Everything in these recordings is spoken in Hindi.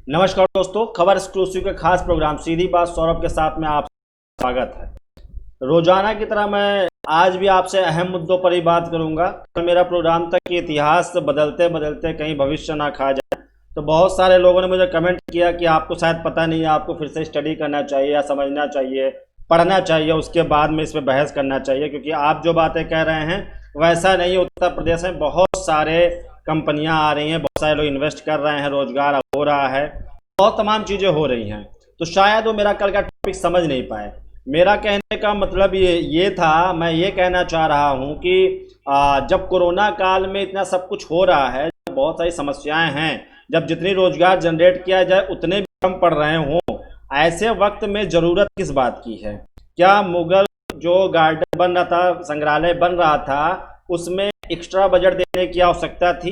नमस्कार दोस्तों, खबर एक्सक्लूसिव के खास प्रोग्राम सीधी बात सौरभ के साथ में आप स्वागत है। रोजाना की तरह मैं आज भी आपसे अहम मुद्दों पर ही बात करूंगा। कल मेरा प्रोग्राम था कि इतिहास बदलते बदलते कहीं भविष्य ना खा जाए, तो बहुत सारे लोगों ने मुझे कमेंट किया कि आपको शायद पता नहीं है, आपको फिर से स्टडी करना चाहिए या समझना चाहिए, पढ़ना चाहिए, उसके बाद में इस पर बहस करना चाहिए, क्योंकि आप जो बातें कह रहे हैं वैसा नहीं। उत्तर प्रदेश में बहुत सारे कंपनियां आ रही हैं, बहुत सारे लोग इन्वेस्ट कर रहे हैं, रोजगार हो रहा है, बहुत तमाम चीज़ें हो रही हैं। तो शायद वो मेरा कल का टॉपिक समझ नहीं पाए। मेरा कहने का मतलब ये था, मैं ये कहना चाह रहा हूँ कि जब कोरोना काल में इतना सब कुछ हो रहा है, बहुत सारी समस्याएं हैं, जब जितनी रोजगार जनरेट किया जाए उतने भी कम पड़ रहे हों, ऐसे वक्त में ज़रूरत किस बात की है? क्या मुगल जो गार्डन बन रहा था, संग्रहालय बन रहा था, उसमें एक्स्ट्रा बजट देने की आवश्यकता थी?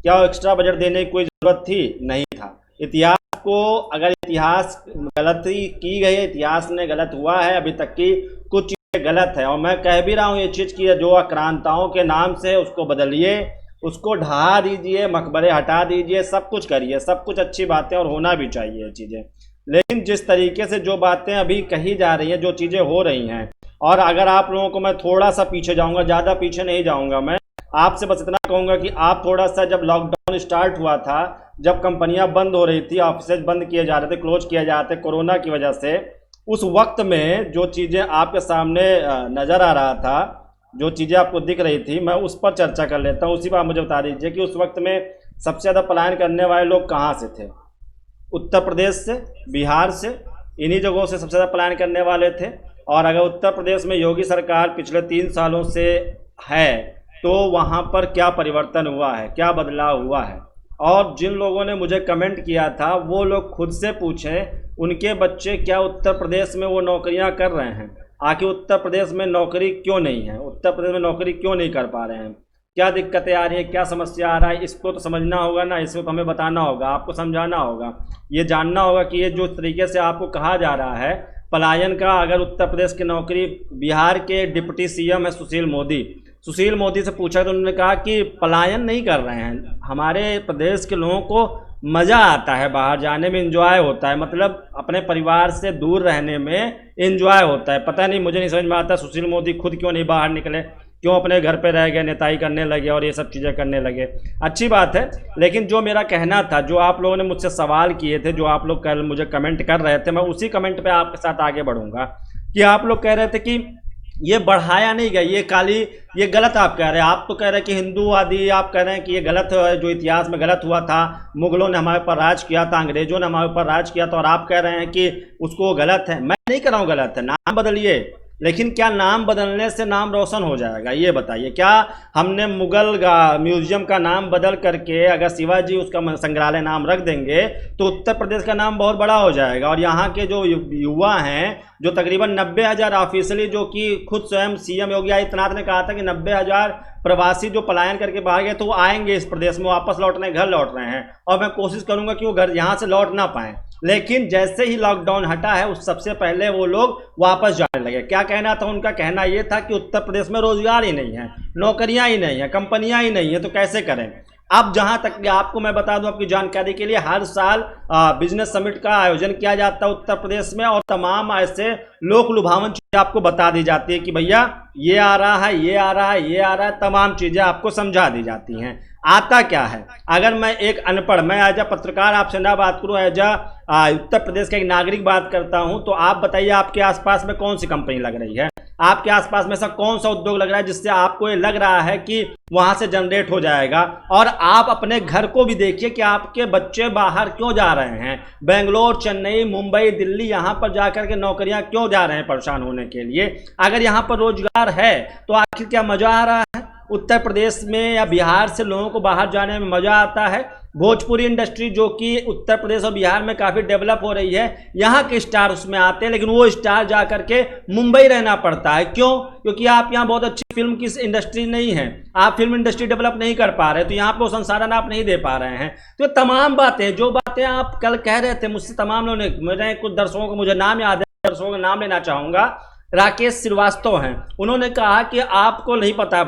क्या एक्स्ट्रा बजट देने की कोई ज़रूरत थी? नहीं था। इतिहास को, अगर इतिहास गलती की गई है, इतिहास ने गलत हुआ है, अभी तक की कुछ चीज़ें गलत है, और मैं कह भी रहा हूँ ये चीज़ की जो आक्रांताओं के नाम से उसको बदलिए, उसको ढहा दीजिए, मकबरे हटा दीजिए, सब कुछ करिए, सब कुछ अच्छी बातें और होना भी चाहिए ये चीज़ें। लेकिन जिस तरीके से जो बातें अभी कही जा रही हैं, जो चीज़ें हो रही हैं, और अगर आप लोगों को मैं थोड़ा सा पीछे जाऊंगा, ज़्यादा पीछे नहीं जाऊंगा, मैं आपसे बस इतना कहूंगा कि आप थोड़ा सा, जब लॉकडाउन स्टार्ट हुआ था, जब कंपनियां बंद हो रही थी, ऑफिस बंद किए जा रहे थे, क्लोज किए जा रहे थे कोरोना की वजह से, उस वक्त में जो चीज़ें आपके सामने नज़र आ रहा था, जो चीज़ें आपको दिख रही थी, मैं उस पर चर्चा कर लेता हूँ। उसी पर मुझे बता दीजिए कि उस वक्त में सबसे ज़्यादा पलायन करने वाले लोग कहाँ से थे? उत्तर प्रदेश से, बिहार से, इन्हीं जगहों से सबसे ज़्यादा पलायन करने वाले थे। और अगर उत्तर प्रदेश में योगी सरकार पिछले 3 सालों से है, तो वहाँ पर क्या परिवर्तन हुआ है, क्या बदलाव हुआ है? और जिन लोगों ने मुझे कमेंट किया था, वो लोग खुद से पूछें, उनके बच्चे क्या उत्तर प्रदेश में वो नौकरियाँ कर रहे हैं? आखिर उत्तर प्रदेश में नौकरी क्यों नहीं है? उत्तर प्रदेश में नौकरी क्यों नहीं कर पा रहे हैं? क्या दिक्कतें आ रही हैं, क्या समस्या आ रहा है? इसको तो समझना होगा ना, इसको तो हमें बताना होगा, आपको समझाना होगा, ये जानना होगा कि ये जो तरीके से आपको कहा जा रहा है पलायन का। अगर उत्तर प्रदेश की नौकरी, बिहार के डिप्टी सीएम है सुशील मोदी से पूछा तो उन्होंने कहा कि पलायन नहीं कर रहे हैं, हमारे प्रदेश के लोगों को मज़ा आता है, बाहर जाने में एंजॉय होता है, मतलब अपने परिवार से दूर रहने में एंजॉय होता है। पता नहीं, मुझे नहीं समझ में आता सुशील मोदी खुद क्यों नहीं बाहर निकले, क्यों अपने घर पे रह गए, नेताई करने लगे और ये सब चीज़ें करने लगे। अच्छी बात है, लेकिन जो मेरा कहना था, जो आप लोगों ने मुझसे सवाल किए थे, जो आप लोग कल मुझे कमेंट कर रहे थे, मैं उसी कमेंट पे आपके साथ आगे बढ़ूंगा। कि आप लोग कह रहे थे कि ये बढ़ाया नहीं गया, ये गलत आप कह रहे हैं। आप तो कह रहे हैं कि हिंदूवादी, आप कह रहे हैं कि ये गलत है, जो इतिहास में गलत हुआ था, मुगलों ने हमारे ऊपर राज किया था, अंग्रेजों ने हमारे ऊपर राज किया था, और आप कह रहे हैं कि उसको गलत है। मैं नहीं कह रहा हूँ गलत है, नाम बदलिए, लेकिन क्या नाम बदलने से नाम रोशन हो जाएगा? ये बताइए। क्या हमने मुगल म्यूजियम का नाम बदल करके अगर शिवाजी उसका संग्रहालय नाम रख देंगे तो उत्तर प्रदेश का नाम बहुत बड़ा हो जाएगा? और यहाँ के जो युवा हैं, जो तकरीबन 90,000 ऑफिशियली, जो कि खुद स्वयं सीएम योगी आदित्यनाथ ने कहा था कि 90,000 प्रवासी जो पलायन करके बाहर गए तो वो आएंगे इस प्रदेश में, वापस लौटने घर लौट रहे हैं, और मैं कोशिश करूंगा कि वो घर यहाँ से लौट ना पाएँ। लेकिन जैसे ही लॉकडाउन हटा है, उस सबसे पहले वो लोग वापस जाने लगे। क्या कहना था उनका? कहना ये था कि उत्तर प्रदेश में रोजगार ही नहीं है, नौकरियां ही नहीं है, कंपनियां ही नहीं है, तो कैसे करें? अब जहां तक आपको मैं बता दूं, आपकी जानकारी के लिए, हर साल बिजनेस समिट का आयोजन किया जाता है उत्तर प्रदेश में, और तमाम ऐसे लोक लुभावन चीज़ें आपको बता दी जाती है कि भैया ये आ रहा है, ये आ रहा है, ये आ रहा है, तमाम चीज़ें आपको समझा दी जाती हैं। आता क्या है? अगर मैं एक अनपढ़, मैं एज अ पत्रकार आपसे ना बात करूं, एज अ उत्तर प्रदेश का एक नागरिक बात करता हूं, तो आप बताइए आपके आसपास में कौन सी कंपनी लग रही है? आपके आसपास में ऐसा कौन सा उद्योग लग रहा है जिससे आपको ये लग रहा है कि वहां से जनरेट हो जाएगा? और आप अपने घर को भी देखिए कि आपके बच्चे बाहर क्यों जा रहे हैं, बेंगलोर, चेन्नई, मुंबई, दिल्ली, यहाँ पर जाकर के नौकरियां क्यों जा रहे हैं परेशान होने के लिए? अगर यहाँ पर रोजगार है तो आखिर क्या मजा आ रहा है? उत्तर प्रदेश में या बिहार से लोगों को बाहर जाने में मज़ा आता है। भोजपुरी इंडस्ट्री जो कि उत्तर प्रदेश और बिहार में काफ़ी डेवलप हो रही है, यहाँ के स्टार उसमें आते हैं, लेकिन वो स्टार जा करके मुंबई रहना पड़ता है। क्यों? क्योंकि आप यहाँ बहुत अच्छी फिल्म की इंडस्ट्री नहीं है, आप फिल्म इंडस्ट्री डेवलप नहीं कर पा रहे, तो यहाँ पर संसाधन आप नहीं दे पा रहे हैं। तो तमाम बातें, जो बातें आप कल कह रहे थे मुझसे, तमाम लोगों ने, मेरे कुछ दर्शकों को मुझे नाम याद है, दर्शकों का नाम लेना चाहूँगा, राकेश श्रीवास्तव हैं। उन्होंने कहा कि आपको नहीं पता,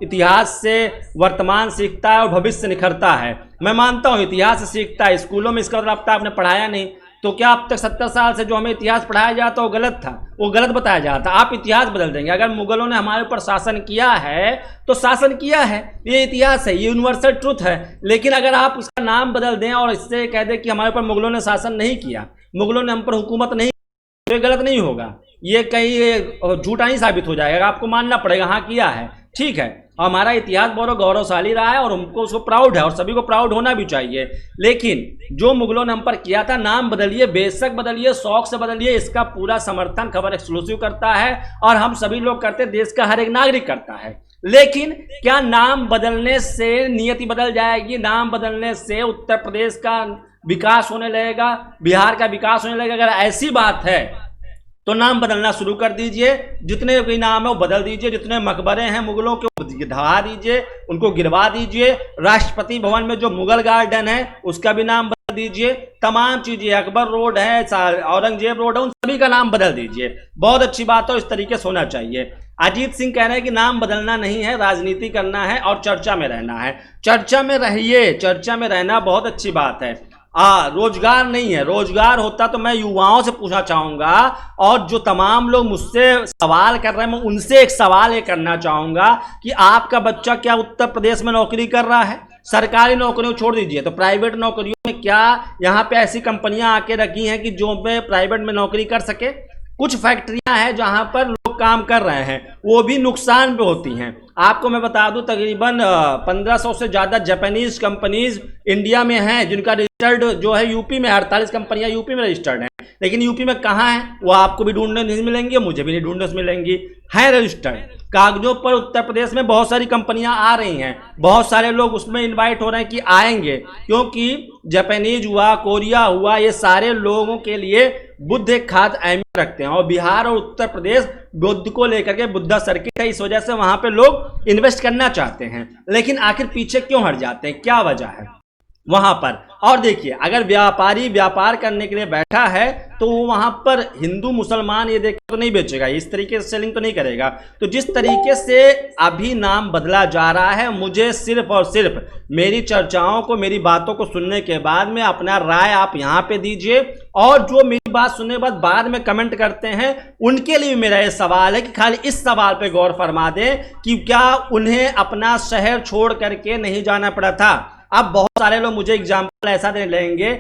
इतिहास से वर्तमान सीखता है और भविष्य निखरता है। मैं मानता हूँ इतिहास से सीखता है, स्कूलों में इसका मतलब आपने पढ़ाया नहीं, तो क्या अब तक 70 साल से जो हमें इतिहास पढ़ाया जाता वो गलत था, वो गलत बताया जाता। आप इतिहास बदल देंगे। अगर मुगलों ने हमारे ऊपर शासन किया है तो शासन किया है, ये इतिहास है, ये यूनिवर्सल ट्रुथ है। लेकिन अगर आप उसका नाम बदल दें और इससे कह दें कि हमारे ऊपर मुगलों ने शासन नहीं किया, मुगलों ने हम पर हुकूमत नहीं, तो ये गलत नहीं होगा, ये कहीं झूठा नहीं साबित हो जाएगा। आपको मानना पड़ेगा हाँ किया है, ठीक है। हमारा इतिहास बहुत गौरवशाली रहा है और हमको उसको प्राउड है और सभी को प्राउड होना भी चाहिए। लेकिन जो मुगलों ने हम पर किया था, नाम बदलिए, बेशक बदलिए, शौक से बदलिए, इसका पूरा समर्थन खबर एक्सक्लूसिव करता है और हम सभी लोग करते, देश का हर एक नागरिक करता है। लेकिन क्या नाम बदलने से नियति बदल जाएगी? नाम बदलने से उत्तर प्रदेश का विकास होने लगेगा, बिहार का विकास होने लगेगा? अगर ऐसी बात है तो नाम बदलना शुरू कर दीजिए, जितने भी नाम है वो बदल दीजिए, जितने मकबरे हैं मुगलों के ढहा दीजिए, उनको गिरवा दीजिए। राष्ट्रपति भवन में जो मुगल गार्डन है उसका भी नाम बदल दीजिए। तमाम चीजें, अकबर रोड है, औरंगजेब रोड है, उन सभी का नाम बदल दीजिए। बहुत अच्छी बात है, इस तरीके से होना चाहिए। अजीत सिंह कह रहे हैं कि नाम बदलना नहीं है, राजनीति करना है और चर्चा में रहना है। चर्चा में रहिए, चर्चा में रहना बहुत अच्छी बात है। रोजगार नहीं है, रोजगार होता तो मैं युवाओं से पूछना चाहूंगा, और जो तमाम लोग मुझसे सवाल कर रहे हैं मैं उनसे एक सवाल ये करना चाहूंगा कि आपका बच्चा क्या उत्तर प्रदेश में नौकरी कर रहा है? सरकारी नौकरियों छोड़ दीजिए तो प्राइवेट नौकरियों में क्या यहाँ पे ऐसी कंपनियां आके रखी हैं कि जो पे प्राइवेट में नौकरी कर सके? कुछ फैक्ट्रियां हैं जहां पर लोग काम कर रहे हैं, वो भी नुकसान पे होती हैं। आपको मैं बता दूं तकरीबन 1500 से ज़्यादा जापानीज कंपनीज इंडिया में हैं जिनका रजिस्टर्ड जो है यूपी में, 48 कंपनियां यूपी में रजिस्टर्ड हैं। लेकिन यूपी में कहाँ हैं वो आपको भी ढूंढने नहीं मिलेंगी, मुझे भी नहीं ढूंढने से मिलेंगी। हैं रजिस्टर्ड कागजों पर उत्तर प्रदेश में बहुत सारी कंपनियां आ रही हैं, बहुत सारे लोग उसमें इनवाइट हो रहे हैं कि आएंगे, क्योंकि जापानीज हुआ, कोरिया हुआ, ये सारे लोगों के लिए बुद्ध एक खास अहमियत रखते हैं। और बिहार और उत्तर प्रदेश बुद्ध को लेकर के बुद्धा सर्किट है, इस वजह से वहां पे लोग इन्वेस्ट करना चाहते हैं। लेकिन आखिर पीछे क्यों हट जाते हैं, क्या वजह है वहां पर? और देखिए, अगर व्यापारी व्यापार करने के लिए बैठा है तो वो वहां पर हिंदू मुसलमान ये देख तो नहीं बेचेगा, इस तरीके से सेलिंग तो नहीं करेगा। तो जिस तरीके से अभी नाम बदला जा रहा है, मुझे सिर्फ और सिर्फ मेरी चर्चाओं को, मेरी बातों को सुनने के बाद में अपना राय आप यहाँ पे दीजिए। और जो मेरी बात सुनने के बाद में कमेंट करते हैं उनके लिए मेरा ये सवाल है कि खाली इस सवाल पे गौर फरमा दें कि क्या उन्हें अपना शहर छोड़ करके नहीं जाना पड़ा था? अब बहुत सारे लोग मुझे एग्जाम्पल ऐसा दे लेंगे,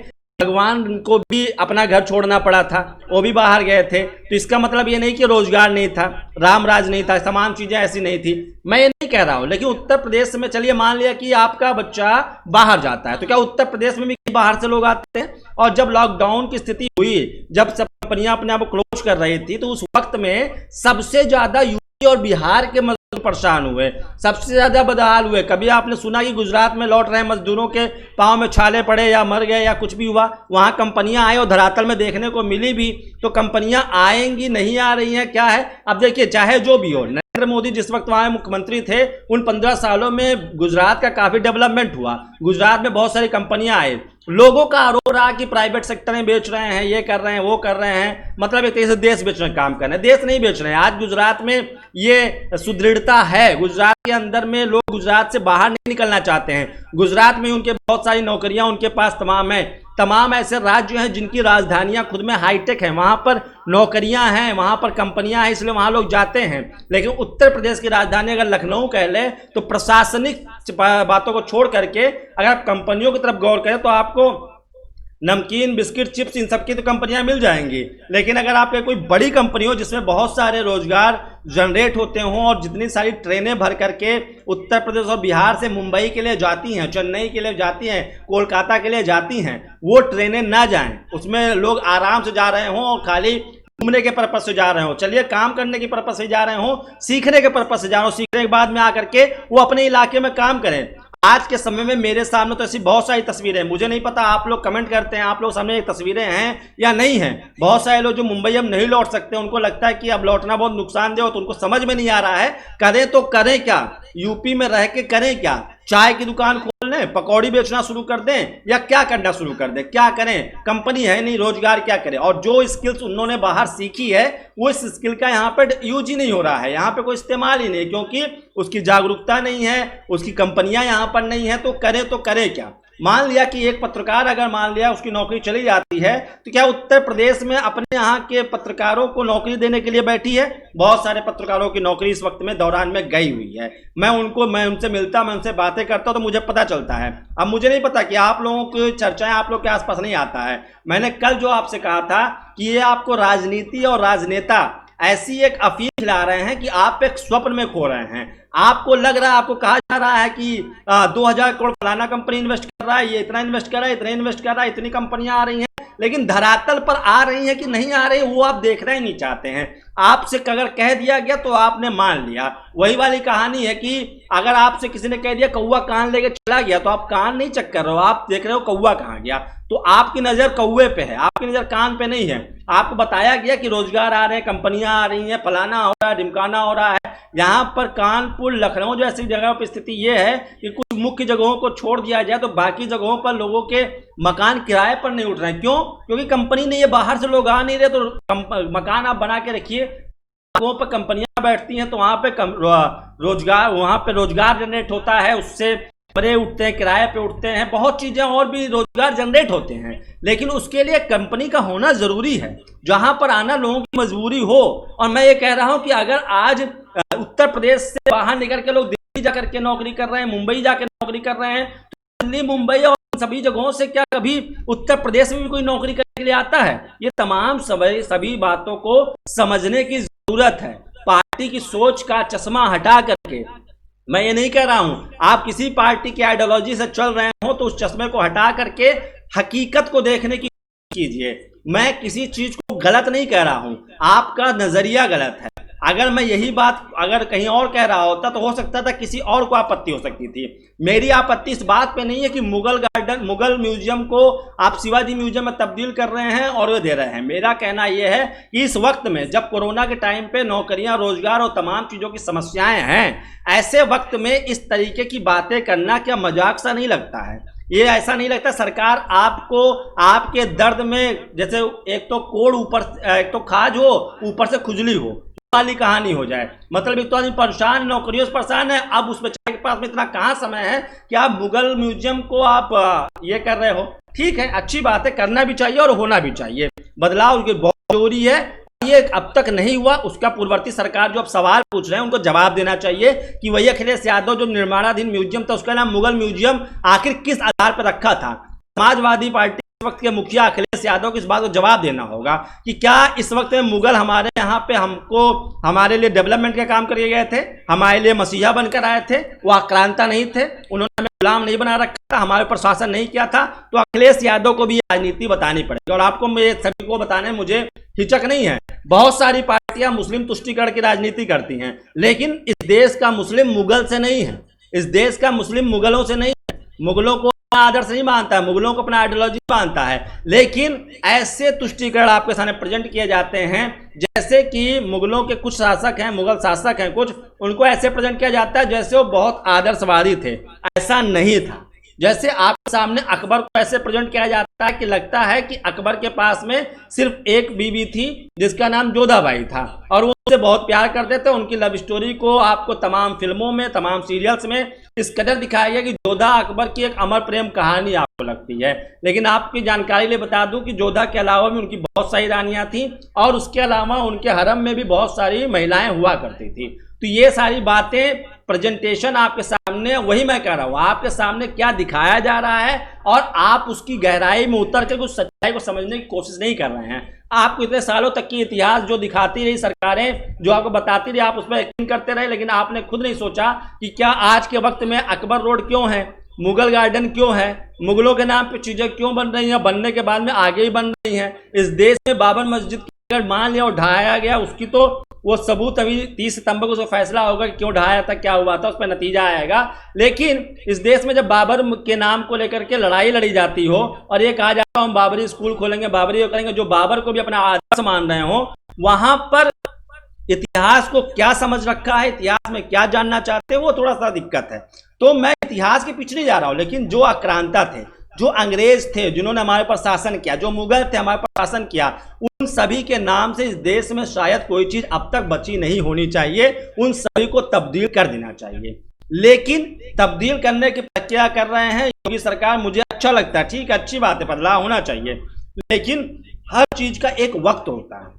भगवान को भी अपना घर छोड़ना पड़ा था, वो भी बाहर गए थे। तो इसका मतलब ये नहीं कि रोजगार नहीं था, रामराज नहीं था, तमाम चीजें ऐसी नहीं थी, मैं ये नहीं कह रहा हूं। लेकिन उत्तर प्रदेश में चलिए मान लिया कि आपका बच्चा बाहर जाता है, तो क्या उत्तर प्रदेश में भी बाहर से लोग आते हैं? और जब लॉकडाउन की स्थिति हुई, जब सब कंपनियां अपने आप को क्लोज कर रही थी, तो उस वक्त में सबसे ज्यादा यूपी और बिहार के परेशान हुए, सबसे ज्यादा बदहाल हुए। कभी आपने सुना कि गुजरात में लौट रहे मजदूरों के पांव में छाले पड़े या मर गए या कुछ भी हुआ? वहां कंपनियां आई और धरातल में देखने को मिली भी। तो कंपनियां आएंगी, नहीं आ रही हैं, क्या है? अब देखिए, चाहे जो भी हो, नरेंद्र मोदी जिस वक्त वहां मुख्यमंत्री थे, उन 15 सालों में गुजरात का काफी डेवलपमेंट हुआ, गुजरात में बहुत सारी कंपनियां आई। लोगों का आरोप रहा कि प्राइवेट सेक्टर में बेच रहे हैं, ये कर रहे हैं, वो कर रहे हैं, मतलब एक तरह से देश बेचने का काम कर रहे हैं। देश नहीं बेच रहे हैं। आज गुजरात में ये सुदृढ़ता है, गुजरात के अंदर में लोग गुजरात से बाहर नहीं निकलना चाहते हैं। गुजरात में उनके बहुत सारी नौकरियां उनके पास तमाम है। तमाम ऐसे राज्य हैं जिनकी राजधानियां खुद में हाईटेक हैं, वहां पर नौकरियां हैं, वहां पर कंपनियां हैं, इसलिए वहां लोग जाते हैं। लेकिन उत्तर प्रदेश की राजधानी अगर लखनऊ कह ले, तो प्रशासनिक बातों को छोड़ करके अगर आप कंपनियों की तरफ गौर करें तो आपको नमकीन, बिस्किट, चिप्स, इन सब की तो कंपनियां मिल जाएंगी। लेकिन अगर आपके कोई बड़ी कंपनी हो जिसमें बहुत सारे रोजगार जनरेट होते हों और जितनी सारी ट्रेनें भर करके उत्तर प्रदेश और बिहार से मुंबई के लिए जाती हैं, चेन्नई के लिए जाती हैं, कोलकाता के लिए जाती हैं, वो ट्रेनें ना जाएं, उसमें लोग आराम से जा रहे हों और खाली घूमने के पर्पज से जा रहे हो, चलिए काम करने के पर्पज से जा रहे हो, सीखने के पर्पज से जा रहे हो, सीखने के बाद में आकर के वो अपने इलाके में काम करें। आज के समय में मेरे सामने तो ऐसी बहुत सारी तस्वीरें हैं, मुझे नहीं पता आप लोग कमेंट करते हैं, आप लोग सामने तस्वीरें हैं या नहीं हैं। बहुत सारे लोग जो मुंबई अब नहीं लौट सकते, उनको लगता है कि अब लौटना बहुत नुकसानदेह हो, तो उनको समझ में नहीं आ रहा है करें तो करें क्या, यूपी में रह के करें क्या? चाय की दुकान खोल लें लें, पकौड़ी बेचना शुरू कर दें, या क्या करना शुरू कर दें? क्या करें? कंपनी है नहीं, रोजगार क्या करें? और जो स्किल्स उन्होंने बाहर सीखी है वो इस स्किल का यहाँ पर यूज ही नहीं हो रहा है, यहाँ पे कोई इस्तेमाल ही नहीं, क्योंकि उसकी जागरूकता नहीं है, उसकी कंपनियां यहाँ पर नहीं है। तो करे क्या? मान लिया कि एक पत्रकार, अगर मान लिया उसकी नौकरी चली जाती है, तो क्या उत्तर प्रदेश में अपने यहाँ के पत्रकारों को नौकरी देने के लिए बैठी है? बहुत सारे पत्रकारों की नौकरी इस वक्त में दौरान में गई हुई है। मैं उनसे मिलता, मैं उनसे बातें करता हूं तो मुझे पता चलता है। अब मुझे नहीं पता कि आप लोगों की चर्चाएं आप लोग के आसपास नहीं आता है। मैंने कल जो आपसे कहा था कि ये आपको राजनीति और राजनेता ऐसी एक अफीम खिला रहे हैं कि आप एक स्वप्न में खो रहे हैं। आपको लग रहा है, आपको कहा जा रहा है कि 2000 करोड़ फलाना कंपनी इन्वेस्ट कर रहा है, ये इतना इन्वेस्ट कर रहा है, इतना इन्वेस्ट कर रहा है, इतनी कंपनियां आ रही हैं, लेकिन धरातल पर आ रही हैं कि नहीं आ रही वो आप देखना ही नहीं चाहते हैं। आपसे अगर कह दिया गया तो आपने मान लिया। वही वाली कहानी है कि अगर आपसे किसी ने कह दिया कौवा कान लेके चला गया, तो आप कान नहीं चेक कर रहे हो, आप देख रहे हो कौवा कहाँ गया। तो आपकी नजर कौवे पे है, आपकी नजर कान पे नहीं है। आपको बताया गया कि रोजगार आ रहे हैं, कंपनियां आ रही हैं, फलाना हो रहा है, ढिमकाना हो रहा है। यहाँ पर कानपुर, लखनऊ जैसी जगह पर स्थिति ये है कि कुछ मुख्य जगहों को छोड़ दिया जाए तो बाकी जगहों पर लोगों के मकान किराए पर नहीं उठ रहे हैं। क्यों? क्योंकि कंपनी नहीं है, बाहर से लोग आ नहीं रहे, तो मकान आप बना के रखिए, वहाँ पर कंपनियां बैठती हैं, तो वहाँ पे रोजगार जनरेट होता है, उससे कमरे उठते हैं, किराए पे उठते हैं, बहुत चीजें और भी रोजगार जनरेट होते हैं। लेकिन उसके लिए कंपनी का होना जरूरी है, जहां पर आना लोगों की मजबूरी हो। और मैं ये कह रहा हूं कि अगर आज उत्तर प्रदेश से बाहर निकल के लोग दिल्ली जाकर के नौकरी कर रहे हैं, मुंबई जाकर नौकरी कर रहे हैं, तो दिल्ली, मुंबई और सभी जगहों से क्या कभी उत्तर प्रदेश में भी कोई नौकरी करने के लिए आता है? ये तमाम सभी बातों को समझने की जरूरत है। पार्टी की सोच का चश्मा हटा करके, मैं ये नहीं कह रहा हूं आप किसी पार्टी की आइडियोलॉजी से चल रहे हो तो उस चश्मे को हटा करके हकीकत को देखने की कीजिए। मैं किसी चीज को गलत नहीं कह रहा हूं, आपका नजरिया गलत है। अगर मैं यही बात अगर कहीं और कह रहा होता तो हो सकता था किसी और को आपत्ति हो सकती थी। मेरी आपत्ति इस बात पे नहीं है कि मुगल म्यूजियम को आप शिवाजी म्यूजियम में तब्दील कर रहे हैं और वे दे रहे हैं। मेरा कहना यह है कि इस वक्त में जब कोरोना के टाइम पे नौकरियां, रोजगार और तमाम चीजों की समस्याएं हैं, ऐसे वक्त में इस तरीके की बातें करना क्या मजाक सा नहीं लगता है? ये ऐसा नहीं लगता सरकार आपको आपके दर्द में, जैसे एक तो कोड़ ऊपर, एक तो खाज हो, ऊपर से खुजली हो वाली कहानी हो जाए। मतलब एक तो आदमी परेशान, नौकरियों से परेशान है, अब उस बेचारे के पास में इतना कहाँ समय है कि आप मुगल म्यूजियम को आप ये कर रहे हो। ठीक है, अच्छी बात है, करना भी चाहिए और होना भी चाहिए, बदलाव बहुत जरूरी है। ये अब तक नहीं हुआ, उसका पूर्ववर्ती सरकार जो अब सवाल पूछ रहे हैं उनको जवाब देना चाहिए कि वही अखिलेश यादव जो निर्माणाधीन म्यूजियम था उसका नाम मुगल म्यूजियम आखिर किस आधार पर रखा था। समाजवादी पार्टी इस वक्त के मुखिया अखिलेश यादव को इस बात को जवाब देना होगा कि क्या इस वक्त में मुगल हमारे यहाँ पे हमारे लिए डेवलपमेंट का काम करके गए थे, हमारे लिए मसीहा बनकर आए थे, वो आक्रांता नहीं थे, उन्होंने हमें गुलाम नहीं बना रखा था, हमारे ऊपर शासन नहीं किया था। तो अखिलेश यादव को भी राजनीति बतानी पड़ेगी और आपको मैं सभी को बताने मुझे हिचक नहीं है। बहुत सारी पार्टियां मुस्लिम तुष्टीकरण की राजनीति करती हैं, लेकिन इस देश का मुस्लिम मुगल से नहीं है, इस देश का मुस्लिम मुगलों से नहीं है। मुगलों को आदर्श नहीं मानता है, मुगलों को अपना आइडियोलॉजी मानता है, लेकिन ऐसे तुष्टीकरण आपके सामने प्रेजेंट किए जाते हैं जैसे कि मुगलों के कुछ शासक हैं, मुगल शासक हैं कुछ, उनको ऐसे प्रेजेंट किया जाता है जैसे वो बहुत आदर्शवादी थे। ऐसा नहीं था। जैसे आपके सामने अकबर को ऐसे प्रेजेंट किया जाता है कि लगता है कि अकबर के पास में सिर्फ एक बीवी थी जिसका नाम जोधाबाई था और वो उससे बहुत प्यार करते थे। उनकी लव स्टोरी को आपको तमाम फिल्मों में, तमाम सीरियल्स में इस कदर दिखाया गया कि जोधा अकबर की एक अमर प्रेम कहानी आपको लगती है। लेकिन आपकी जानकारी लिए बता दूं कि जोधा के अलावा भी उनकी बहुत सारी रानियां थी और उसके अलावा उनके हरम में भी बहुत सारी महिलाएं हुआ करती थी। तो ये सारी बातें प्रेजेंटेशन आपके सामने, वही मैं कह रहा हूँ, आपके सामने क्या दिखाया जा रहा है और आप उसकी गहराई में उतर कर कुछ सच्चाई को समझने की कोशिश नहीं कर रहे हैं। आपको इतने सालों तक की इतिहास जो दिखाती रही सरकारें, जो आपको बताती रही, आप उस पर यकीन करते रहे, लेकिन आपने खुद नहीं सोचा कि क्या आज के वक्त में अकबर रोड क्यों है, मुगल गार्डन क्यों है, मुगलों के नाम पे चीजें क्यों बन रही हैं, बनने के बाद में आगे ही बन रही हैं। इस देश में बाबर मस्जिद की अगर मान लिया और ढाया गया, उसकी तो वो सबूत अभी 30 सितंबर को उसका फैसला होगा कि क्यों ढाया था, क्या हुआ था, उस पर नतीजा आएगा। लेकिन इस देश में जब बाबर के नाम को लेकर के लड़ाई लड़ी जाती हो और ये कहा जाता है हम बाबरी स्कूल खोलेंगे, बाबरी करेंगे, जो बाबर को भी अपना आदर्श मान रहे हो, वहां पर इतिहास को क्या समझ रखा है, इतिहास में क्या जानना चाहते हैं, वो थोड़ा सा दिक्कत है। तो मैं इतिहास के पीछे नहीं जा रहा हूं, लेकिन जो आक्रांता थे, जो अंग्रेज थे, जिन्होंने हमारे पर शासन किया, जो मुगल थे हमारे पर शासन किया, उन सभी के नाम से इस देश में शायद कोई चीज अब तक बची नहीं होनी चाहिए। उन सभी को तब्दील कर देना चाहिए। लेकिन तब्दील करने की प्रक्रिया कर रहे हैं योगी सरकार, मुझे अच्छा लगता है, ठीक है, अच्छी बात है, बदलाव होना चाहिए। लेकिन हर चीज का एक वक्त होता है,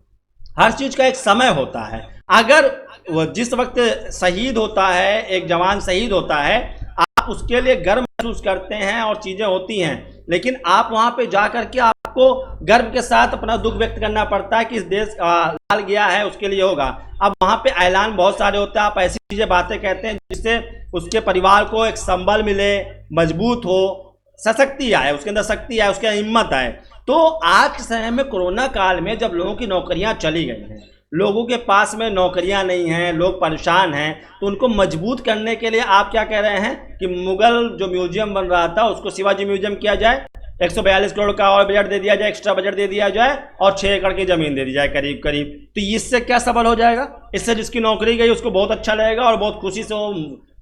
हर चीज का एक समय होता है। अगर जिस वक्त शहीद होता है, एक जवान शहीद होता है, आप उसके लिए गर्व महसूस करते हैं और चीजें होती हैं, लेकिन आप वहां पे जाकर के आपको गर्व के साथ अपना दुख व्यक्त करना पड़ता है कि इस देश लाल गया है, उसके लिए होगा। अब वहां पे ऐलान बहुत सारे होते हैं, आप ऐसी चीजें बातें कहते हैं जिससे उसके परिवार को एक संबल मिले, मजबूत हो, सशक्ति आए, उसके अंदर शक्ति आए, उसके हिम्मत आए। तो आज के समय में कोरोना काल में जब लोगों की नौकरियां चली गई हैं, लोगों के पास में नौकरियां नहीं हैं, लोग परेशान हैं, तो उनको मजबूत करने के लिए आप क्या कह रहे हैं कि मुगल जो म्यूजियम बन रहा था उसको शिवाजी म्यूजियम किया जाए, 142 करोड़ का और बजट दे दिया जाए, एक्स्ट्रा बजट दे दिया जाए और 6 एकड़ की जमीन दे दी जाए करीब करीब। तो इससे क्या सबल हो जाएगा? इससे जिसकी नौकरी गई उसको बहुत अच्छा लगेगा और बहुत खुशी से वो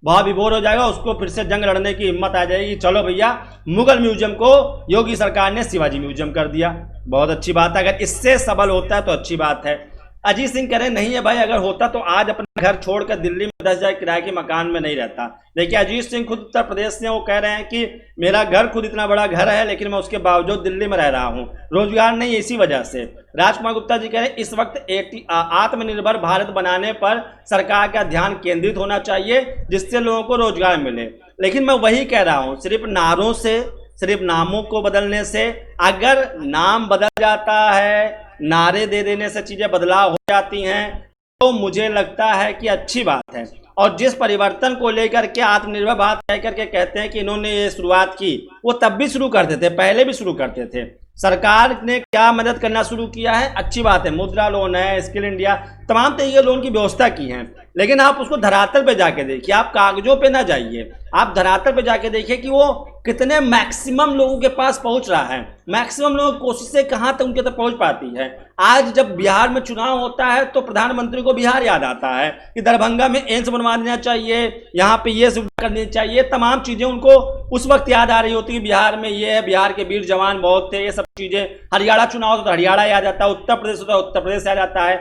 भाव विभोर हो जाएगा, उसको फिर से जंग लड़ने की हिम्मत आ जाएगी। चलो भैया, मुगल म्यूजियम को योगी सरकार ने शिवाजी म्यूजियम कर दिया, बहुत अच्छी बात है। अगर इससे सबल होता है तो अच्छी बात है। अजीत सिंह कह रहे नहीं है भाई, अगर होता तो आज अपना घर छोड़कर दिल्ली में 10,000 किराए के मकान में नहीं रहता। देखिए, अजीत सिंह खुद उत्तर प्रदेश से, वो कह रहे हैं कि मेरा घर खुद इतना बड़ा घर है, लेकिन मैं उसके बावजूद दिल्ली में रह रहा हूँ, रोजगार नहीं, इसी वजह से। राजकुमार गुप्ता जी कह रहे हैं इस वक्त आत्मनिर्भर भारत बनाने पर सरकार का ध्यान केंद्रित होना चाहिए, जिससे लोगों को रोजगार मिले। लेकिन मैं वही कह रहा हूँ, सिर्फ नारों से, सिर्फ नामों को बदलने से, अगर नाम बदल जाता है, नारे दे देने से चीजें बदलाव हो जाती हैं, तो मुझे लगता है कि अच्छी बात है। और जिस परिवर्तन को लेकर के आत्मनिर्भर भारत कहकर के कहते हैं कि इन्होंने ये शुरुआत की, वो तब भी शुरू करते थे, पहले भी शुरू करते थे। सरकार ने क्या मदद करना शुरू किया है, अच्छी बात है, मुद्रा लोन है, स्किल इंडिया, तमाम तरीके लोन की व्यवस्था की है। लेकिन आप उसको धरातल पे जाके देखिए, आप कागजों पे ना जाइए, आप धरातल पे जाके देखिए कि वो कितने मैक्सिमम लोगों के पास पहुंच रहा है, मैक्सिमम लोगों की कोशिशें कहां तक उनके तक पहुंच पाती है। आज जब बिहार में चुनाव होता है तो प्रधानमंत्री को बिहार याद आता है कि दरभंगा में एम्स बनवा देना चाहिए, यहाँ पे ये सुविधा करनी चाहिए, तमाम चीजें उनको उस वक्त याद आ रही होती है। बिहार में ये है, बिहार के वीर जवान बहुत थे, ये सब चीजें। हरियाणा चुनाव होता तो हरियाणा याद आता है, उत्तर प्रदेश होता है उत्तर प्रदेश याद आता है।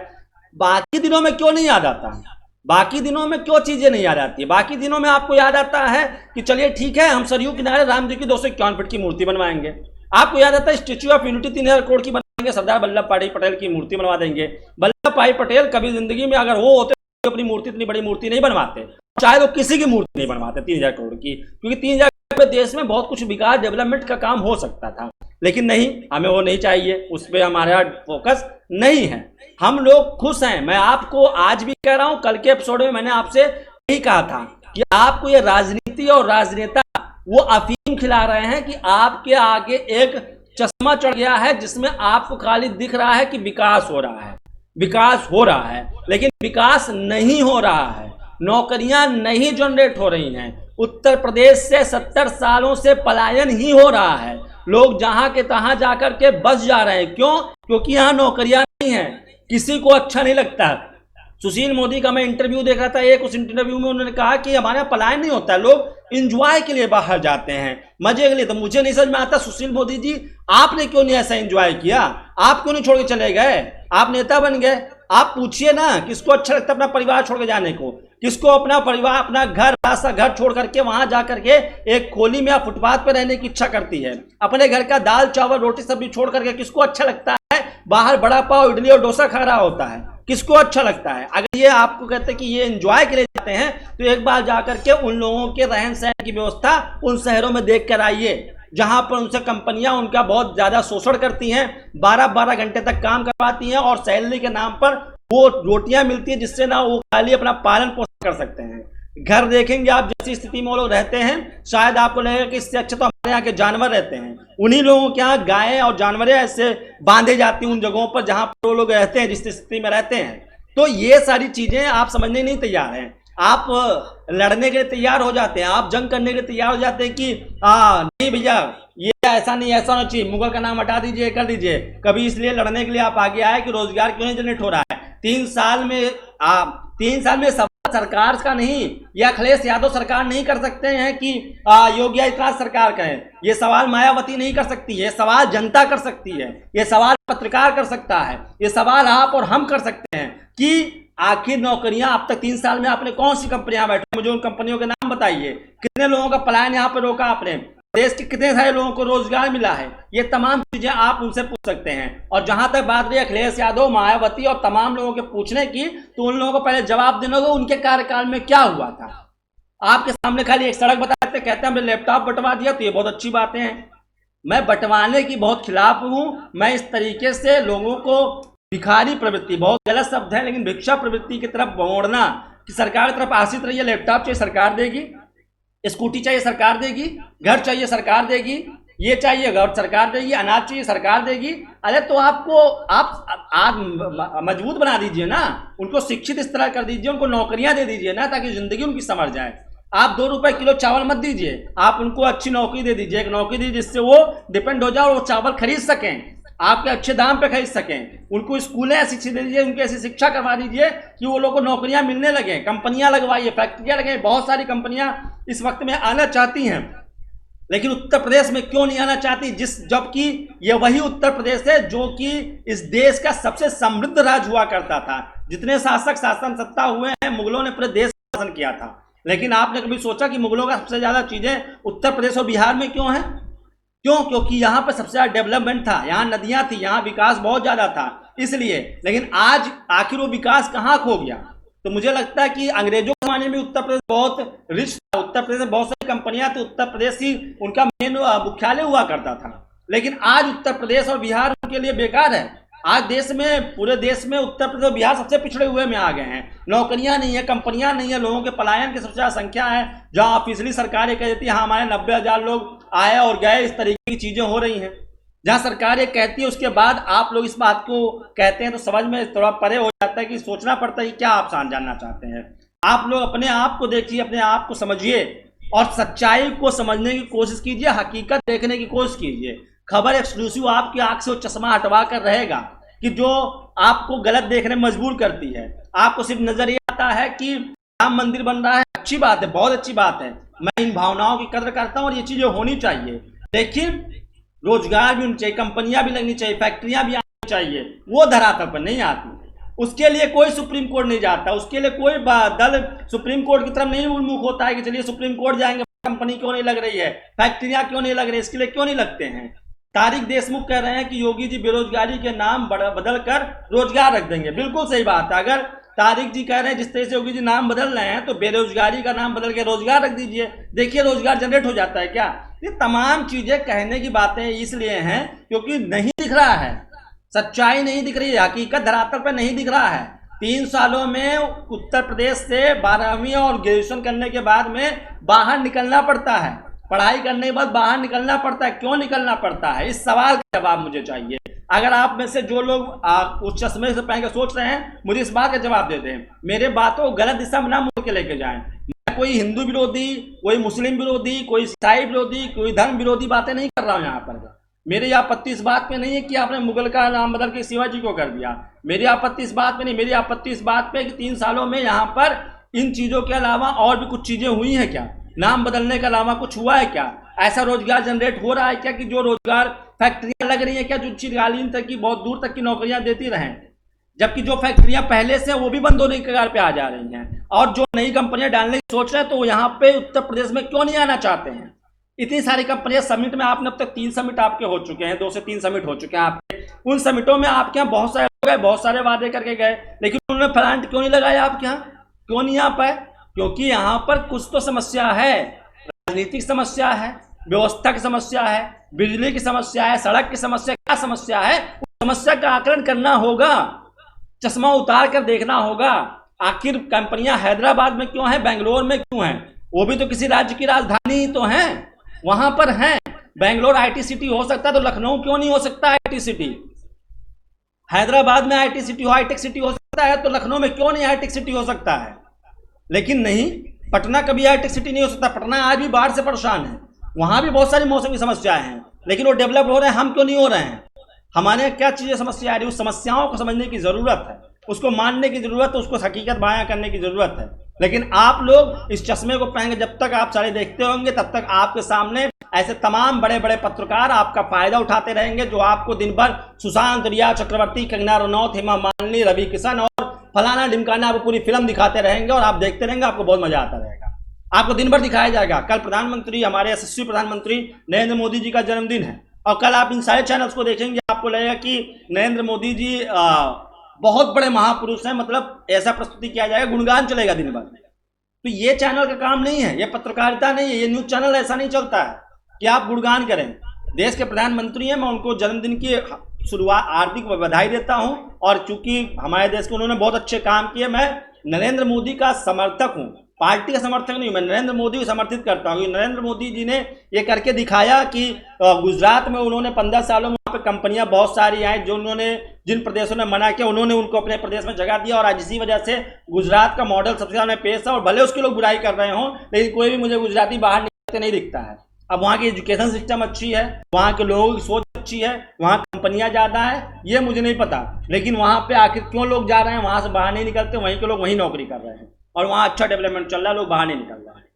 बाकी दिनों में क्यों नहीं याद आता? बाकी दिनों में क्यों चीजें नहीं याद आती? बाकी दिनों में आपको याद आता है कि चलिए ठीक है, हम सरयू किनारे राम जी की 251 फीट की मूर्ति बनवाएंगे। आपको याद आता है स्टेच्यू ऑफ यूनिटी 3,000 करोड़ की बनाएंगे, सरदार वल्लभ भाई पटेल की मूर्ति बनवा देंगे। वल्लभ भाई पटेल कभी जिंदगी में अगर वो होते तो अपनी मूर्ति, इतनी बड़ी मूर्ति नहीं बनवाते, चाहे वो किसी की मूर्ति नहीं बनवाते 3,000 करोड़ की, क्योंकि 3,000 करोड़ में देश में बहुत कुछ विकास, डेवलपमेंट का काम हो सकता था। लेकिन नहीं, हमें वो नहीं चाहिए, उस पर हमारा फोकस नहीं है। हम लोग खुश हैं। मैं आपको आज भी कह रहा हूं, कल के एपिसोड में मैंने आपसे यही कहा था कि आपको ये राजनीति और राजनेता वो अफीम खिला रहे हैं कि आपके आगे एक चश्मा चढ़ गया है, जिसमें आपको खाली दिख रहा है कि विकास हो रहा है, विकास हो रहा है, लेकिन विकास नहीं हो रहा है, नौकरियां नहीं जनरेट हो रही हैं। उत्तर प्रदेश से 70 सालों से पलायन ही हो रहा है, लोग जहां के तहां जाकर के बस जा रहे हैं। क्यों? क्योंकि यहाँ नौकरियां नहीं है, किसी को अच्छा नहीं लगता। सुशील मोदी का मैं इंटरव्यू देख रहा था, एक उस इंटरव्यू में उन्होंने कहा कि हमारे यहाँ पलायन नहीं होता है, लोग एंजॉय के लिए बाहर जाते हैं, मजे के लिए। तो मुझे नहीं समझ में आता, सुशील मोदी जी आपने क्यों नहीं ऐसा एंजॉय किया? आप क्यों नहीं छोड़ के चले गए? आप नेता बन गए, आप पूछिए ना किसको अच्छा लगता है अपना परिवार छोड़ के जाने को, किसको अपना परिवार, अपना घर, सा घर छोड़ करके वहां जाकर के एक खोली में या फुटपाथ पर रहने की इच्छा करती है? अपने घर का दाल चावल रोटी सब्जी छोड़ करके किसको अच्छा लगता है बाहर बड़ा पाव इडली और डोसा खा रहा होता है? किसको अच्छा लगता है? अगर ये आपको कहते हैं कि ये एंजॉय के लिए जाते हैं, तो एक बार जाकर के उन लोगों के रहन सहन की व्यवस्था उन शहरों में देख कर आइए, जहां पर उनसे कंपनियां उनका बहुत ज्यादा शोषण करती हैं, 12-12 घंटे तक काम करवाती हैं और सैलरी के नाम पर वो रोटियां मिलती है जिससे ना वो खाली अपना पालन पोषण कर सकते हैं। घर देखेंगे आप, जैसी स्थिति में वो लोग रहते हैं, शायद आपको लगेगा कि इससे अच्छा तो हमारे यहाँ के जानवर रहते हैं। उन्हीं लोगों के यहाँ गायें और जानवर ऐसे बांधे जाती हैं उन जगहों पर जहां पर वो लोग रहते हैं, जिस स्थिति में रहते हैं। तो ये सारी चीजें आप समझने नहीं तैयार हैं। आप लड़ने के लिए तैयार हो जाते हैं, आप जंग करने के लिए तैयार हो जाते हैं कि नहीं भैया ये ऐसा नहीं, ऐसा होना चाहिए, मुगल का नाम हटा दीजिए, कर दीजिए। कभी इसलिए लड़ने के लिए आप आगे आए कि रोजगार क्यों नहीं जनरेट हो रहा है? 3 साल में 3 साल में सवा सरकार का नहीं, या अखिलेश यादव सरकार नहीं कर सकते हैं कि योगी आदित्यनाथ सरकार करें। ये सवाल मायावती नहीं कर सकती है, ये सवाल जनता कर सकती है, ये सवाल पत्रकार कर सकता है, ये सवाल आप और हम कर सकते हैं कि आखिर नौकरियां अब तक 3 साल में आपने कौन सी कंपनियां बैठी, मुझे उन कंपनियों के नाम बताइए। कितने लोगों का पलायन यहाँ पे रोका आपने, देश के कितने सारे लोगों को रोजगार मिला है, ये तमाम चीजें आप उनसे पूछ सकते हैं। और जहां तक बात रही अखिलेश यादव, मायावती और तमाम लोगों के पूछने की, तो उन लोगों को पहले जवाब देना होगा उनके कार्यकाल में क्या हुआ था। आपके सामने खाली एक सड़क बताते, कहते हैं हमने लैपटॉप बंटवा दिया, तो ये बहुत अच्छी बातें हैं। मैं बंटवाने की बहुत खिलाफ हूं। मैं इस तरीके से लोगों को भिखारी प्रवृत्ति, बहुत गलत शब्द है, लेकिन भिक्षा प्रवृत्ति की तरफ मोड़ना कि सरकार की तरफ आश्रित रहिए, लैपटॉप चाहिए सरकार देगी, स्कूटी चाहिए सरकार देगी, घर चाहिए सरकार देगी, ये चाहिए घर सरकार देगी, अनाज चाहिए सरकार देगी। अरे तो आपको आप मजबूत बना दीजिए ना, उनको शिक्षित इस तरह कर दीजिए, उनको नौकरियां दे दीजिए ना, ताकि जिंदगी उनकी संवर जाए। आप 2 रुपए किलो चावल मत दीजिए, आप उनको अच्छी नौकरी दे दीजिए, एक नौकरी दीजिए जिससे वो डिपेंड हो जाए और वो चावल खरीद सकें, आपके अच्छे दाम पे खरीद सकें। उनको स्कूलें ऐसी शिक्षा दे दीजिए, उनकी ऐसी शिक्षा करवा दीजिए कि वो लोगों को नौकरियां मिलने लगे, कंपनियां लगवाइए, फैक्ट्रियां लगे। बहुत सारी कंपनियां इस वक्त में आना चाहती हैं, लेकिन उत्तर प्रदेश में क्यों नहीं आना चाहती, जबकि ये वही उत्तर प्रदेश है जो कि इस देश का सबसे समृद्ध राज्य हुआ करता था। जितने शासक शासन सत्ता हुए हैं, मुगलों ने पूरे देश शासन किया था। लेकिन आपने कभी सोचा कि मुगलों का सबसे ज्यादा चीजें उत्तर प्रदेश और बिहार में क्यों है? क्यों? क्योंकि यहाँ पर सबसे ज्यादा डेवलपमेंट था, यहाँ नदियां थी, यहाँ विकास बहुत ज्यादा था, इसलिए। लेकिन आज आखिर वो विकास कहाँ खो गया? तो मुझे लगता है कि अंग्रेजों के जमाने में उत्तर प्रदेश बहुत रिच था, उत्तर प्रदेश में बहुत सारी कंपनियां थी, उत्तर प्रदेश ही उनका मेन मुख्यालय हुआ करता था। लेकिन आज उत्तर प्रदेश और बिहार उनके लिए बेकार है। आज देश में, पूरे देश में उत्तर प्रदेश और बिहार सबसे पिछड़े हुए में आ गए हैं। नौकरियां नहीं है, कंपनियां नहीं है, लोगों के पलायन की सबसे ज्यादा संख्या है। जहां ऑफिशियली सरकारें कह देती है हाँ हमारे 90,000 लोग आए और गए, इस तरीके की चीजें हो रही हैं। जहां सरकार ये कहती है उसके बाद आप लोग इस बात को कहते हैं, तो समझ में थोड़ा परे हो जाता है कि सोचना पड़ता है कि क्या आप जानना चाहते हैं। आप लोग अपने आप को देखिए, अपने आप को समझिए और सच्चाई को समझने की कोशिश कीजिए, हकीकत देखने की कोशिश कीजिए। खबर एक्सक्लूसिव आपकी आंख से वो चश्मा हटवा कर रहेगा कि जो आपको गलत देखने में मजबूर करती है। आपको सिर्फ नजर ये आता है कि राम मंदिर बन रहा है, अच्छी बात है, बहुत अच्छी बात है, मैं इन भावनाओं की कदर करता हूं और ये चीजें होनी चाहिए। लेकिन रोजगार भी होनी चाहिए, कंपनियां भी लगनी चाहिए, फैक्ट्रियां भी आनी चाहिए, वो धरातल पर नहीं आती। उसके लिए कोई सुप्रीम कोर्ट नहीं जाता, उसके लिए कोई दल सुप्रीम कोर्ट की तरफ नहीं उन्मुख होता है कि चलिए सुप्रीम कोर्ट जाएंगे, कंपनी क्यों नहीं लग रही है, फैक्ट्रियां क्यों नहीं लग रही है, इसके लिए क्यों नहीं लगते हैं। तारिक देशमुख कह रहे हैं कि योगी जी बेरोजगारी के नाम बदल कर रोजगार रख देंगे। बिल्कुल सही बात है। अगर तारिक जी कह रहे हैं जिस तरह से योगी जी नाम बदल रहे हैं, तो बेरोजगारी का नाम बदल के रोजगार रख दीजिए, देखिए रोजगार जनरेट हो जाता है क्या। ये तमाम चीजें कहने की बातें इसलिए हैं क्योंकि नहीं दिख रहा है, सच्चाई नहीं दिख रही है, हकीकत धरातल पर नहीं दिख रहा है। 3 सालों में उत्तर प्रदेश से 12वीं और ग्रेजुएशन करने के बाद में बाहर निकलना पड़ता है, पढ़ाई करने के बाद बाहर निकलना पड़ता है। क्यों निकलना पड़ता है, इस सवाल का जवाब मुझे चाहिए। अगर आप में से जो लोग उस चश्मे से पहन के सोच रहे हैं, मुझे इस बात का जवाब दे दें, मेरे बातों को गलत दिशा में ना मोड़ के लेके जाएं। मैं कोई हिंदू विरोधी, कोई मुस्लिम विरोधी, कोई ईसाई विरोधी, कोई धर्म विरोधी बातें नहीं कर रहा हूं यहाँ पर। मेरी आपत्ति इस बात में नहीं है कि आपने मुगल का नाम बदल के शिवाजी को कर दिया, मेरी आपत्ति इस बात में नहीं। मेरी आपत्ति इस बात पे कि 3 सालों में यहाँ पर इन चीजों के अलावा और भी कुछ चीजें हुई हैं क्या, नाम बदलने के अलावा कुछ हुआ है क्या, ऐसा रोजगार जनरेट हो रहा है क्या कि जो रोजगार फैक्ट्रियां लग रही है क्या, जो चिरकालीन तक की बहुत दूर तक की नौकरियां देती रहें, जबकि जो फैक्ट्रियां पहले से वो भी बंद होने के कगार पे आ जा रही हैं। और जो नई कंपनियां डालने की सोच रहे हैं, तो वो यहाँ पे उत्तर प्रदेश में क्यों नहीं आना चाहते हैं। इतनी सारी कंपनियां, समिट में आपने अब तक 3 समिट आपके हो चुके हैं, 2 से 3 समिट हो चुके हैं आपके। उन समिटों में आपके यहाँ बहुत सारे लोग गए, बहुत सारे वादे करके गए, लेकिन उन्होंने प्लांट क्यों नहीं लगाया आपके यहाँ, क्यों नहीं आ पाए? क्योंकि यहाँ पर कुछ तो समस्या है, राजनीतिक समस्या है, व्यवस्था की समस्या है, बिजली की समस्या है, सड़क की समस्या, क्या समस्या है, उस समस्या का आकलन करना होगा, चश्मा उतार कर देखना होगा। आखिर कंपनियां हैदराबाद में क्यों हैं, बेंगलोर में क्यों हैं? वो भी तो किसी राज्य की राजधानी ही तो हैं, वहां पर हैं। बेंगलोर आईटी सिटी हो सकता है, तो लखनऊ क्यों नहीं हो सकता आईटी सिटी? हैदराबाद में आईटी सिटी हो, हाईटेक सिटी हो सकता है, तो लखनऊ में क्यों नहीं हाईटेक सिटी हो सकता है? लेकिन नहीं, पटना कभी हाईटेक सिटी नहीं हो सकता। पटना आज भी बाढ़ से परेशान है, वहां भी बहुत सारी मौसम की समस्याएं हैं, लेकिन वो डेवलप हो रहे हैं, हम क्यों नहीं हो रहे हैं? हमारे क्या चीजें समस्या आ रही है, उस समस्याओं को समझने की जरूरत है। उसको मानने की जरूरत है, उसको हकीकत बयां करने की जरूरत है। लेकिन आप लोग इस चश्मे को पहन के जब तक आप सारे देखते होंगे तब तक आपके सामने ऐसे तमाम बड़े बड़े पत्रकार आपका फायदा उठाते रहेंगे, जो आपको दिन भर सुशांत, रिया चक्रवर्ती, कंगना रनौत, हेमा मालिनी, रवि किशन और फलाना ढिमकाना आपको पूरी फिल्म दिखाते रहेंगे और आप देखते रहेंगे, आपको बहुत मजा आता रहेगा। आपको दिन भर दिखाया जाएगा। कल प्रधानमंत्री, हमारे यशस्वी प्रधानमंत्री नरेंद्र मोदी जी का जन्मदिन है और कल आप इन सारे चैनल्स को देखेंगे, आपको लगेगा कि नरेंद्र मोदी जी बहुत बड़े महापुरुष हैं, मतलब ऐसा प्रस्तुति किया जाएगा, गुणगान चलेगा दिन भर। तो ये चैनल का काम नहीं है, ये पत्रकारिता नहीं है, ये न्यूज चैनल ऐसा नहीं चलता है कि आप गुणगान करें। देश के प्रधानमंत्री हैं, मैं उनको जन्मदिन की शुरुआत हार्दिक बधाई देता हूं और चूंकि हमारे देश को उन्होंने बहुत अच्छे काम किए, मैं नरेंद्र मोदी का समर्थक हूं, पार्टी का समर्थक नहीं हूं, मैं नरेंद्र मोदी को समर्थित करता हूं। नरेंद्र मोदी जी ने ये करके दिखाया कि गुजरात में उन्होंने 15 सालों में वहाँ पे कंपनियां बहुत सारी आई, जो उन्होंने जिन प्रदेशों ने मना किया उन्होंने उनको अपने प्रदेश में जगह दिया और आज इसी वजह से गुजरात का मॉडल सबसे ज्यादा पेश है। और भले उसके लोग बुराई कर रहे हों, लेकिन कोई भी मुझे गुजराती बाहर निकलते नहीं दिखता है। अब वहाँ की एजुकेशन सिस्टम अच्छी है, वहाँ के लोगों की सोच अच्छी है, वहाँ कंपनियां ज़्यादा है, ये मुझे नहीं पता, लेकिन वहाँ पे आखिर क्यों लोग जा रहे हैं, वहाँ से बाहर नहीं निकलते, वहीं के लोग वहीं नौकरी कर रहे हैं और वहाँ अच्छा डेवलपमेंट चल रहा है, लोग बाहर नहीं निकल रहे हैं।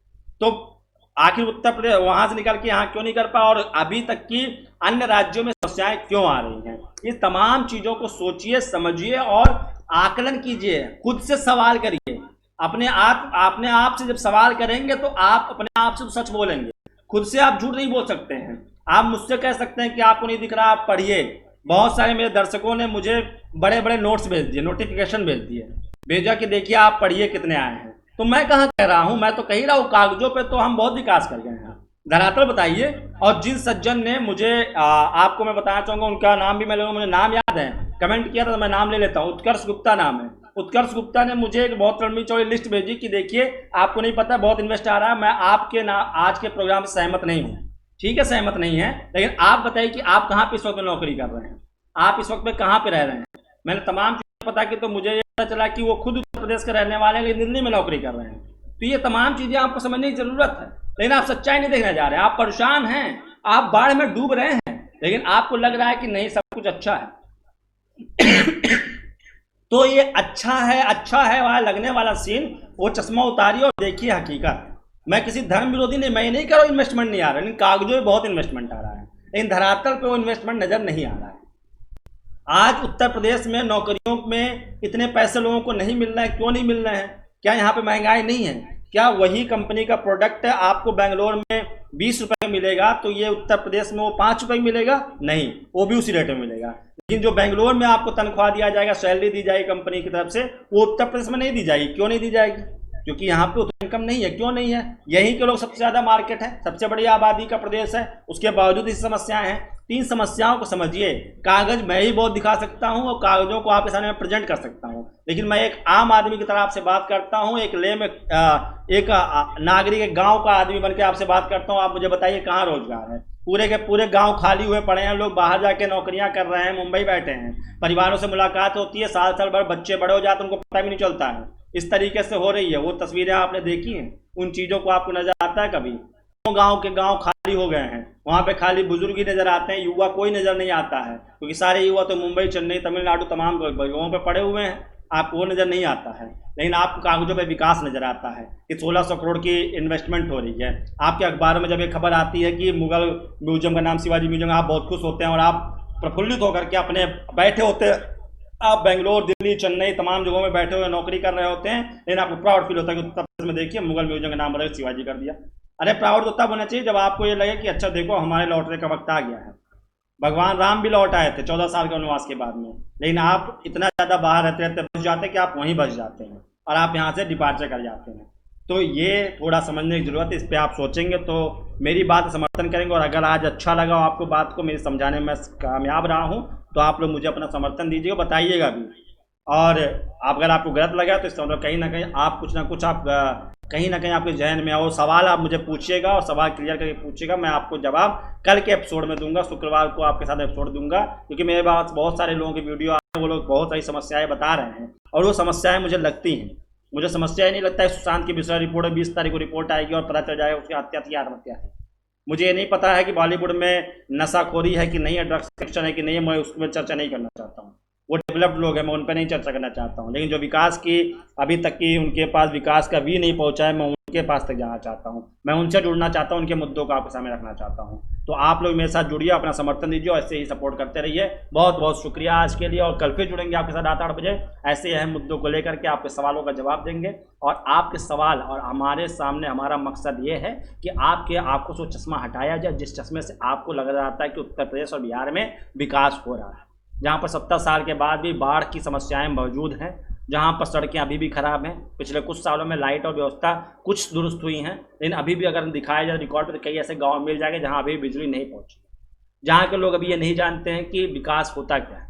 तो आखिर उत्तर प्रदेश वहाँ से निकल के यहाँ क्यों नहीं कर पाया और अभी तक की अन्य राज्यों में समस्याएं क्यों आ रही हैं? ये तमाम चीज़ों को सोचिए, समझिए और आकलन कीजिए, खुद से सवाल करिए। अपने आप से जब सवाल करेंगे तो आप अपने आप से तो सच बोलेंगे, खुद से आप झूठ नहीं बोल सकते हैं। आप मुझसे कह सकते हैं कि आपको नहीं दिख रहा, आप पढ़िए। बहुत सारे मेरे दर्शकों ने मुझे बड़े बड़े नोट्स भेज दिए, नोटिफिकेशन भेज दिए, भेजा कि देखिए आप पढ़िए कितने आए हैं। तो मैं कहाँ कह रहा हूँ, मैं तो कह रहा हूँ कागजों पे तो हम बहुत विकास कर गए हैं, धरातल बताइए। और जिन सज्जन ने मुझे आपको मैं बताना चाहूँगा, उनका नाम भी मैं लूँगा, मुझे नाम याद है, कमेंट किया था तो मैं नाम ले लेता हूँ। उत्कर्ष गुप्ता नाम है। उत्कर्ष गुप्ता ने मुझे एक बहुत लंबी चौड़ी लिस्ट भेजी कि देखिए आपको नहीं पता बहुत इन्वेस्ट आ रहा है, मैं आपके आज के प्रोग्राम से सहमत नहीं हूँ। ठीक है, सहमत नहीं है, लेकिन आप बताइए कि आप कहाँ पे इस वक्त में नौकरी कर रहे हैं, आप इस वक्त में कहाँ पे रह रहे हैं। मैंने तमाम चीज़ें पता की तो मुझे ये पता चला कि वो खुद उत्तर प्रदेश के रहने वाले हैं, लेकिन दिल्ली में नौकरी कर रहे हैं। तो ये तमाम चीज़ें आपको समझने की जरूरत है, लेकिन आप सच्चाई नहीं देखने जा रहे हैं, आप परेशान हैं, आप बाढ़ में डूब रहे हैं, लेकिन आपको लग रहा है कि नहीं सब कुछ अच्छा है। तो ये अच्छा है वाला लगने वाला सीन, वो चश्मा उतारिए और देखिए हकीकत। मैं किसी धर्म विरोधी नहीं, मैं नहीं कर रहा हूँ इन्वेस्टमेंट नहीं आ रहा है, लेकिन कागजों में बहुत इन्वेस्टमेंट आ रहा है, लेकिन धरातल पे वो इन्वेस्टमेंट नजर नहीं आ रहा है। आज उत्तर प्रदेश में नौकरियों में इतने पैसे लोगों को नहीं मिल रहे हैं, क्यों नहीं मिल रहे हैं? क्या यहाँ पे महंगाई नहीं है? क्या वही कंपनी का प्रोडक्ट है आपको बेंगलोर में 20 रुपए में मिलेगा तो ये उत्तर प्रदेश में वो 5 रुपए में मिलेगा? नहीं, वो भी उसी रेट में मिलेगा। लेकिन जो बेंगलोर में आपको तनख्वाह दिया जाएगा, सैलरी दी जाएगी कंपनी की तरफ से, वो उत्तर प्रदेश में नहीं दी जाएगी। क्यों नहीं दी जाएगी? क्योंकि यहाँ पे उतना इनकम नहीं है। क्यों नहीं है? यहीं के लोग सबसे ज़्यादा मार्केट है, सबसे बड़ी आबादी का प्रदेश है, उसके बावजूद इस समस्याएं हैं। 3 समस्याओं को समझिए। कागज मैं ही बहुत दिखा सकता हूँ और कागजों को आपके सामने मैं प्रेजेंट कर सकता हूँ, लेकिन मैं एक आम आदमी की तरह आपसे बात करता हूँ, एक नागरिक, एक गाँव का आदमी बन के आपसे बात करता हूँ। आप मुझे बताइए कहाँ रोजगार है? पूरे के पूरे गांव खाली हुए पड़े हैं, लोग बाहर जाके नौकरियां कर रहे हैं, मुंबई बैठे हैं, परिवारों से मुलाकात होती है, साल साल भर बच्चे बड़े हो जाते हैं, उनको पता भी नहीं चलता है। इस तरीके से हो रही है। वो तस्वीरें आपने देखी हैं, उन चीज़ों को आपको नजर आता है कभी? गांव के गांव खाली हो गए हैं, वहां पे खाली बुजुर्ग ही नजर आते हैं, युवा कोई नजर नहीं आता है, क्योंकि सारे युवा तो मुंबई, चेन्नई, तमिलनाडु तमाम जगहों पे पड़े हुए हैं, आपको वो नजर नहीं आता है। लेकिन आपको कागजों पे विकास नजर आता है कि 1600 करोड़ की इन्वेस्टमेंट हो रही है। आपके अखबारों में जब एक खबर आती है कि मुगल म्यूजियम का नाम शिवाजी म्यूजियम, आप बहुत खुश होते हैं और आप प्रफुल्लित होकर के अपने बैठे होते हैं, आप बेंगलोर, दिल्ली, चेन्नई तमाम जगहों में बैठे हुए नौकरी कर रहे होते हैं, लेकिन आपको प्राउड फील होता है कि उत्तर प्रदेश में देखिए मुगल म्यूजियम का नाम बदल शिवाजी कर दिया। अरे प्राउड तो तब होना चाहिए जब आपको ये लगे कि अच्छा देखो हमारे लौटने का वक्त आ गया है। भगवान राम भी लौट आए थे 14 साल के वनवास के बाद में, लेकिन आप इतना ज़्यादा बाहर रहते रहते बस जाते कि आप वहीं बस जाते हैं और आप यहाँ से डिपार्चर कर जाते हैं। तो ये थोड़ा समझने की ज़रूरत है, इस पर आप सोचेंगे तो मेरी बात समर्थन करेंगे। और अगर आज अच्छा लगा आपको बात को मेरी समझाने में मैं कामयाब रहा हूँ तो आप लोग मुझे अपना समर्थन दीजिएगा, बताइएगा भी। और अगर आपको गलत लगा तो इसका मतलब कहीं ना कहीं आप कुछ ना कुछ आप कहीं ना कहीं आपके जहन में आओ, सवाल आप मुझे पूछिएगा और सवाल क्लियर करके पूछिएगा, मैं आपको जवाब कल के एपिसोड में दूंगा। शुक्रवार को आपके साथ एपिसोड दूंगा, क्योंकि मेरे पास बहुत सारे लोगों की वीडियो आ रहे हैं, वो लोग बहुत सारी समस्याएं बता रहे हैं और वो समस्याएं मुझे लगती हैं। मुझे समस्याएं नहीं लगता है सुशांत की मिश्रा रिपोर्ट है, 20 तारीख को रिपोर्ट आएगी और पता चल जाएगा उसकी हत्या थी, आत्महत्या है। मुझे ये नहीं पता है कि बॉलीवुड में नशाखोरी है कि नहीं है, ड्रग्स एडिक्शन है कि नहीं है, मैं उसमें चर्चा नहीं करना चाहता हूँ। वो डेवलप्ड लोग हैं, मैं उन पर नहीं चर्चा करना चाहता हूँ। लेकिन जो विकास की अभी तक की उनके पास विकास का भी नहीं पहुँचा है, मैं उनके पास तक जाना चाहता हूँ, मैं उनसे जुड़ना चाहता हूँ, उनके मुद्दों को आपके सामने रखना चाहता हूँ। तो आप लोग मेरे साथ जुड़िए, अपना समर्थन दीजिए और ऐसे ही सपोर्ट करते रहिए। बहुत बहुत शुक्रिया आज के लिए, और कल फिर जुड़ेंगे आपके साथ रात 8 बजे ऐसे अहम मुद्दों को लेकर के, आपके सवालों का जवाब देंगे। और आपके सवाल और हमारे सामने हमारा मकसद ये है कि आपके आंखों से चश्मा हटाया जाए, जिस चश्मे से आपको लग रहा था कि उत्तर प्रदेश और बिहार में विकास हो रहा है, जहाँ पर 70 साल के बाद भी बाढ़ की समस्याएं मौजूद हैं, जहाँ पर सड़कें अभी भी खराब हैं। पिछले कुछ सालों में लाइट और व्यवस्था कुछ दुरुस्त हुई हैं, लेकिन अभी भी अगर दिखाया जाए रिकॉर्ड पर तो कई ऐसे गांव मिल जाएंगे जहाँ अभी बिजली नहीं पहुँची, जहाँ के लोग अभी ये नहीं जानते हैं कि विकास होता क्या है।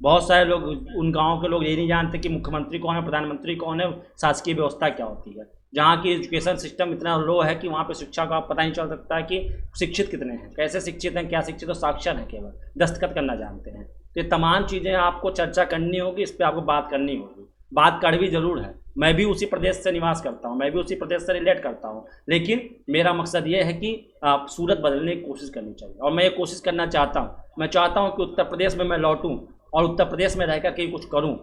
बहुत सारे लोग, उन गाँव के लोग ये नहीं जानते कि मुख्यमंत्री कौन है, प्रधानमंत्री कौन है, शासकीय व्यवस्था क्या होती है। जहाँ की एजुकेशन सिस्टम इतना लो है कि वहाँ पे शिक्षा का पता नहीं चल सकता है कि शिक्षित कितने हैं, कैसे शिक्षित हैं, क्या शिक्षित, तो साक्षर हैं, केवल दस्तखत करना जानते हैं। तो ये तमाम चीज़ें आपको चर्चा करनी होगी, इस पर आपको बात करनी होगी। बात कड़वी जरूर है, मैं भी उसी प्रदेश से निवास करता हूँ, मैं भी उसी प्रदेश से रिलेट करता हूँ, लेकिन मेरा मकसद ये है कि सूरत बदलने की कोशिश करनी चाहिए, और मैं ये कोशिश करना चाहता हूँ। मैं चाहता हूँ कि उत्तर प्रदेश में मैं लौटूँ और उत्तर प्रदेश में रहकर कहीं कुछ करूँ।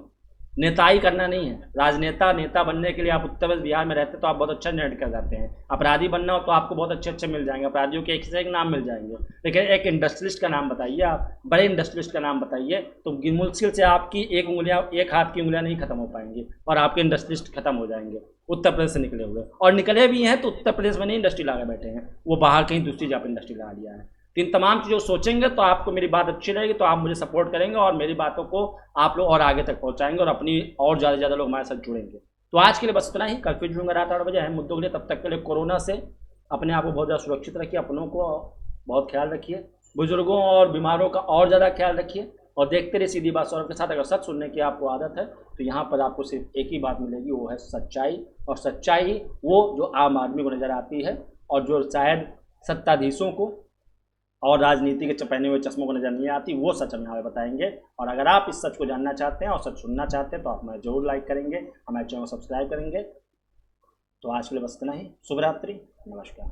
नेताई करना नहीं है, राजनेता नेता बनने के लिए आप उत्तर प्रदेश बिहार में रहते तो आप बहुत अच्छा निर्णय कर जाते हैं। अपराधी बनना हो तो आपको बहुत अच्छे अच्छे मिल जाएंगे, अपराधियों के एक से एक नाम मिल जाएंगे, लेकिन एक इंडस्ट्रियलिस्ट का नाम बताइए, आप बड़े इंडस्ट्रियलिस्ट का नाम बताइए, तो मुश्किल से आपकी एक हाथ की उंगलियां नहीं खत्म हो पाएंगी और आपके इंडस्ट्रियलिस्ट खत्म हो जाएंगे उत्तर प्रदेश से निकले हुए। और निकले भी हैं तो उत्तर प्रदेश में नहीं इंडस्ट्री लगा बैठे हैं, वो बाहर कहीं दूसरी जगह इंडस्ट्री लगा लिया है। तो इन तमाम चीज़ों सोचेंगे तो आपको मेरी बात अच्छी लगेगी, तो आप मुझे सपोर्ट करेंगे और मेरी बातों को आप लोग और आगे तक पहुंचाएंगे और अपनी और ज़्यादा से ज़्यादा लोग हमारे साथ जुड़ेंगे। तो आज के लिए बस इतना ही, कल फिर जुड़ूंगा रात 8 बजे अहम मुद्दों के लिए। तब तक के लिए कोरोना से अपने आप को बहुत ज़्यादा सुरक्षित रखिए, अपनों को बहुत ख्याल रखिए, बुजुर्गों और बीमारों का और ज़्यादा ख्याल रखिए, और देखते रहिए सीधी बात सौरभ के साथ। अगर सच सुनने की आपको आदत है तो यहाँ पर आपको सिर्फ एक ही बात मिलेगी, वो है सच्चाई। और सच्चाई वो जो आम आदमी को नज़र आती है और जो शायद सत्ताधीशों को और राजनीति के पहने हुए चश्मों को नजर नहीं आती, वो सच हम यहाँ पे बताएंगे। और अगर आप इस सच को जानना चाहते हैं और सच सुनना चाहते हैं तो आप हमें जरूर लाइक करेंगे, हमारे चैनल को सब्सक्राइब करेंगे। तो आज के लिए बस इतना ही, शुभ रात्रि, नमस्कार।